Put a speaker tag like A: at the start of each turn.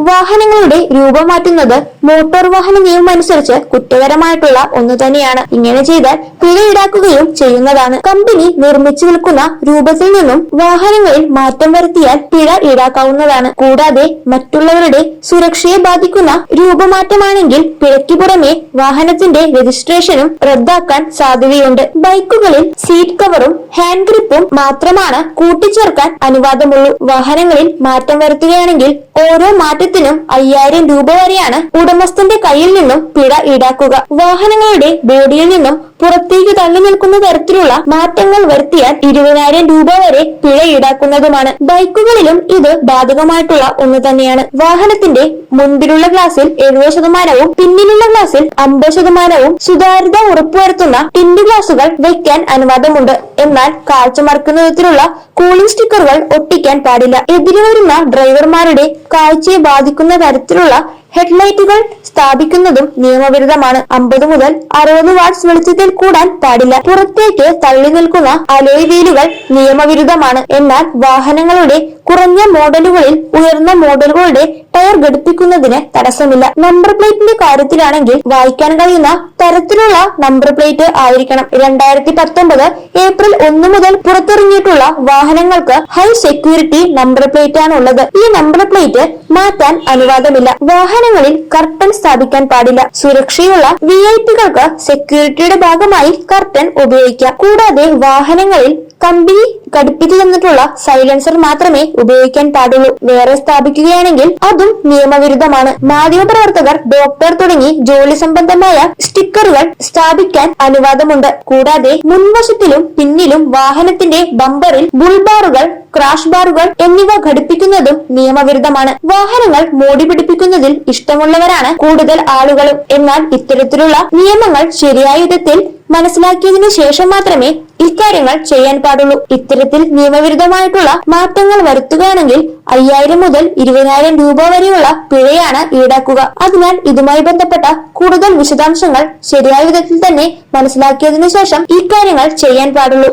A: വാഹനങ്ങളുടെ രൂപം മാറ്റുന്നത് മോട്ടോർ വാഹന നിയമം അനുസരിച്ച് കുറ്റകരമായിട്ടുള്ള ഒന്ന് തന്നെയാണ്. ഇങ്ങനെ ചെയ്താൽ പിഴ ഈടാക്കുകയും ചെയ്യുന്നതാണ്. കമ്പനി നിർമ്മിച്ചു വിൽക്കുന്ന രൂപത്തിൽ നിന്നും വാഹനങ്ങളിൽ മാറ്റം വരുത്തിയാൽ പിഴ ഈടാക്കാവുന്നതാണ്. കൂടാതെ മറ്റുള്ളവരുടെ സുരക്ഷയെ ബാധിക്കുന്ന രൂപമാറ്റമാണെങ്കിൽ പിഴയ്ക്ക് പുറമെ വാഹനത്തിന്റെ രജിസ്ട്രേഷനും റദ്ദാക്കാൻ സാധ്യതയുണ്ട്. ബൈക്കുകളിൽ സീറ്റ് കവറും ഹാൻഡ് ഗ്രിപ്പും മാത്രമാണ് കൂട്ടിച്ചേർക്കാൻ അനുവാദമുള്ളൂ. വാഹനങ്ങളിൽ മാറ്റം വരുത്തുകയാണെങ്കിൽ ഓരോ മാറ്റത്തിനും 5000 രൂപ വരെയാണ് ഉടമസ്ഥന്റെ കയ്യിൽ നിന്നും പിഴ ഈടാക്കുക. വാഹനങ്ങളുടെ ബോഡിയിൽ നിന്നും പുറത്തേക്ക് തള്ളി നിൽക്കുന്ന തരത്തിലുള്ള മാറ്റങ്ങൾ വരുത്തിയാൽ 20000 രൂപ വരെ പിഴ ഈടാക്കുന്നതുമാണ്. ബൈക്കുകളിലും ഇത് ബാധകമായിട്ടുള്ള ഒന്ന് തന്നെയാണ്. വാഹനത്തിന്റെ മുൻപിലുള്ള ഗ്ലാസിൽ 70%വും പിന്നിലുള്ള ഗ്ലാസിൽ 50%വും സുതാര്യത ഉറപ്പുവരുത്തുന്ന ടിൻഡ് ഗ്ലാസുകൾ വെക്കാൻ അനുവാദമുണ്ട്. എന്നാൽ കാഴ്ച മറക്കുന്ന വിധത്തിലുള്ള കൂളിംഗ് സ്റ്റിക്കറുകൾ ഒട്ടിക്കാൻ പാടില്ല. എതിരെ വരുന്ന ഡ്രൈവർമാരുടെ കാഴ്ചയെ ബാധിക്കുന്ന തരത്തിലുള്ള ഹെഡ്ലൈറ്റുകൾ സ്ഥാപിക്കുന്നതും നിയമവിരുദ്ധമാണ്. 50 മുതൽ 60 വാട്ട്സ് വെളിച്ചത്തിൽ കൂടാൻ പാടില്ല. പുറത്തേക്ക് തള്ളി നിൽക്കുന്ന അലോയ് വീലുകൾ നിയമവിരുദ്ധമാണ്. എന്നാൽ വാഹനങ്ങളുടെ കുറഞ്ഞ മോഡലുകളിൽ ഉയർന്ന മോഡലുകളുടെ ടയർ ഘടിപ്പിക്കുന്നതിന് തടസ്സമില്ല. നമ്പർ പ്ലേറ്റിന്റെ കാര്യത്തിലാണെങ്കിൽ വായിക്കാൻ കഴിയുന്ന തരത്തിലുള്ള നമ്പർ പ്ലേറ്റ് ആയിരിക്കണം. 2019 ഏപ്രിൽ 1 മുതൽ പുറത്തിറങ്ങിയിട്ടുള്ള വാഹനങ്ങൾക്ക് ഹൈ സെക്യൂരിറ്റി നമ്പർ പ്ലേറ്റ് ആണ് ഉള്ളത്. ഈ നമ്പർ പ്ലേറ്റ് മാറ്റാൻ അനുവാദമില്ല. വാഹനങ്ങളിൽ കർട്ടൻ സ്ഥാപിക്കാൻ പാടില്ല. സുരക്ഷയുള്ള വിഐപികൾക്ക് സെക്യൂരിറ്റിയുടെ ഭാഗമായി കർട്ടൻ ഉപയോഗിക്കാം. കൂടാതെ വാഹനങ്ങളിൽ കമ്പനി ഘടിപ്പിച്ചു തന്നിട്ടുള്ള സൈലൻസർ മാത്രമേ ഉപയോഗിക്കാൻ പാടുള്ളൂ. വേറെ സ്ഥാപിക്കുകയാണെങ്കിൽ അതും നിയമവിരുദ്ധമാണ്. മാധ്യമപ്രവർത്തകർ, ഡോക്ടർ തുടങ്ങി ജോലി സംബന്ധമായ സ്റ്റിക്കറുകൾ സ്ഥാപിക്കാൻ അനുവാദമുണ്ട്. കൂടാതെ മുൻവശത്തിലും പിന്നിലും വാഹനത്തിന്റെ ബമ്പറിൽ ബുൾബാറുകൾ, ക്രാഷ് ബാറുകൾ എന്നിവ ഘടിപ്പിക്കുന്നതും നിയമവിരുദ്ധമാണ്. വാഹനങ്ങൾ മോടി പിടിപ്പിക്കുന്നതിൽ ഇഷ്ടമുള്ളവരാണ് കൂടുതൽ ആളുകളും. എന്നാൽ ഇത്തരത്തിലുള്ള നിയമങ്ങൾ ശരിയായ വിധത്തിൽ മനസ്സിലാക്കിയതിനു ശേഷം മാത്രമേ ഇക്കാര്യങ്ങൾ ചെയ്യാൻ പാടുള്ളൂ. ഇത്തരത്തിൽ നിയമവിരുദ്ധമായിട്ടുള്ള മാറ്റങ്ങൾ വരുത്തുകയാണെങ്കിൽ 5000 മുതൽ 20000 രൂപ വരെയുള്ള പിഴയാണ് ഈടാക്കുക. അതിനാൽ ഇതുമായി ബന്ധപ്പെട്ട കൂടുതൽ വിശദാംശങ്ങൾ ശരിയായ വിധത്തിൽ തന്നെ മനസ്സിലാക്കിയതിനു ശേഷം ഇക്കാര്യങ്ങൾ ചെയ്യാൻ പാടുള്ളൂ.